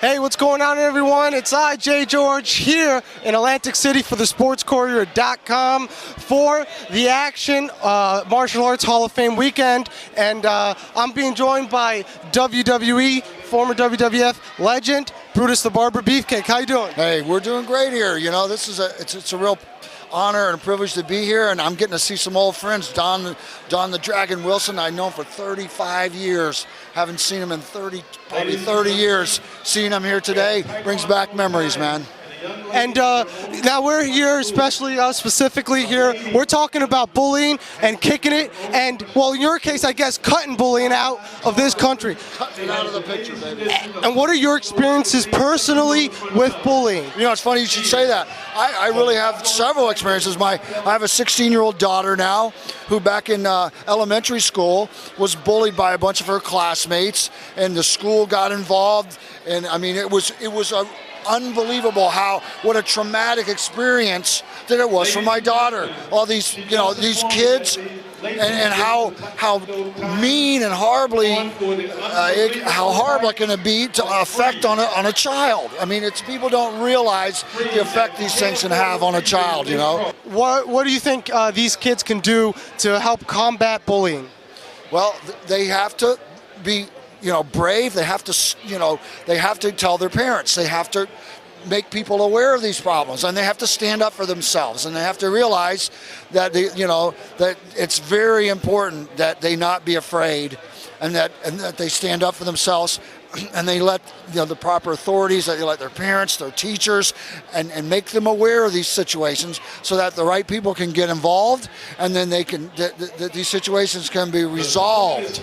Hey, what's going on, everyone? It's JGeorge here in Atlantic City for the SportsCourier.com for the Action Martial Arts Hall of Fame weekend, and I'm being joined by WWE, former WWF legend, Brutus the Barber. Beefcake, how you doing? Hey, we're doing great here. You know, this is it's a real honor and a privilege to be here, and I'm getting to see some old friends. Don the Dragon Wilson, I've known for 35 years. Haven't seen him in probably 30 years. Seeing him here today brings back memories, man. And now we're here, especially us specifically here, we're talking about bullying and kicking it, and, well, in your case, I guess, cutting bullying out of this country. Cutting it out of the picture, baby. And what are your experiences personally with bullying? You know, it's funny you should say that. I really have several experiences. I have a 16-year-old daughter now who back in elementary school was bullied by a bunch of her classmates, and the school got involved, and I mean, it was unbelievable what a traumatic experience that it was for my daughter. All these kids, and how mean and how horrible it can be to affect on a child. I mean, people don't realize the effect these things can have on a child. You know. What do you think these kids can do to help combat bullying? Well, they have to be brave. They have to, they have to tell their parents. They have to make people aware of these problems, and they have to stand up for themselves, and they have to realize that that it's very important that they not be afraid, and that they stand up for themselves, and they let the proper authorities, that they let their parents, their teachers, and make them aware of these situations, so that the right people can get involved, and then they can these situations can be resolved,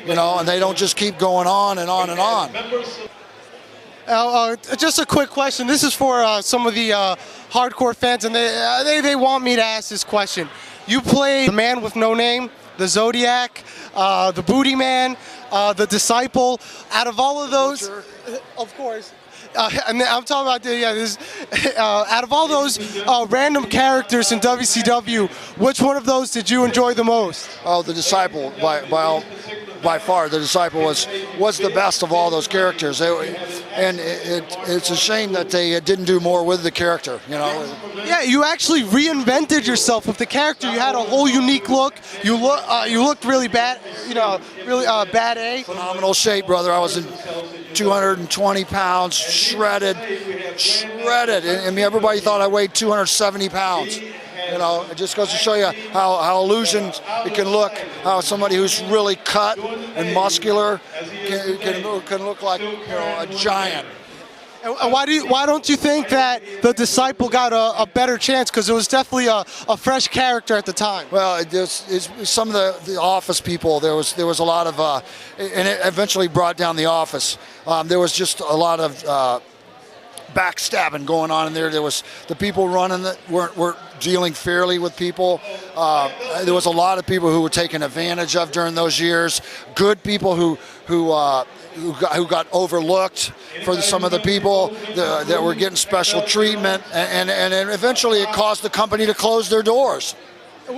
and they don't just keep going on and on and on. Just a quick question. This is for some of the hardcore fans, and they want me to ask this question. You played the Man with No Name, the Zodiac, the Booty Man, the Disciple. Out of all of those, of course. And I'm talking about out of all those random characters in WCW, which one of those did you enjoy the most? Oh, the Disciple, by far. The Disciple was the best of all those characters. It's a shame that they didn't do more with the character. Yeah, you actually reinvented yourself with the character. You had a whole unique look. You looked really bad. Really bad A. Phenomenal shape, brother. I was in 220 pounds, shredded. I mean, everybody thought I weighed 270 pounds. It just goes to show you how illusions it can look, how somebody who's really cut and muscular can look like a giant. And why don't you think that the Disciple got a better chance? Because it was definitely a fresh character at the time. Well, it's some of the Office people. There was a lot of, and it eventually brought down the Office. There was just a lot of backstabbing going on in there. There was the people running that weren't dealing fairly with people. There was a lot of people who were taken advantage of during those years. Good people who got overlooked for some of the people that were getting special treatment, and eventually it caused the company to close their doors.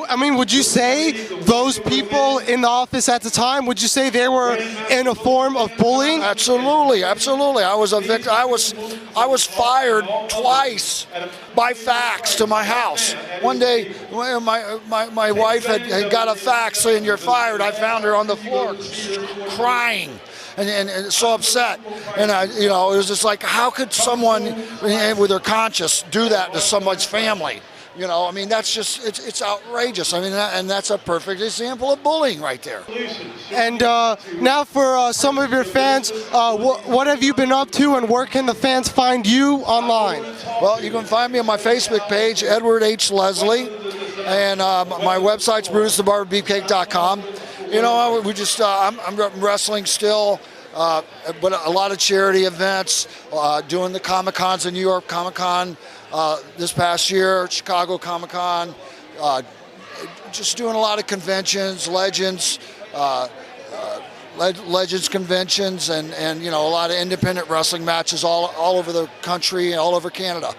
I mean, would you say those people in the Office at the time, would you say they were in a form of bullying? Absolutely, absolutely. I was a victim. I was fired twice by fax to my house. One day, my wife had got a fax saying you're fired. I found her on the floor crying. And so upset, and it was just like, how could someone with their conscience do that to someone's family? I mean, that's just, it's outrageous. I mean, and that's a perfect example of bullying right there. And now for some of your fans, what have you been up to, and where can the fans find you online? Well, you can find me on my Facebook page, Edward H. Leslie, and my website's BrutusTheBarberBeefcake.com. I'm wrestling still, but a lot of charity events, doing the Comic-Cons in New York Comic-Con this past year, Chicago Comic-Con, just doing a lot of conventions, Legends conventions, and a lot of independent wrestling matches all over the country and all over Canada.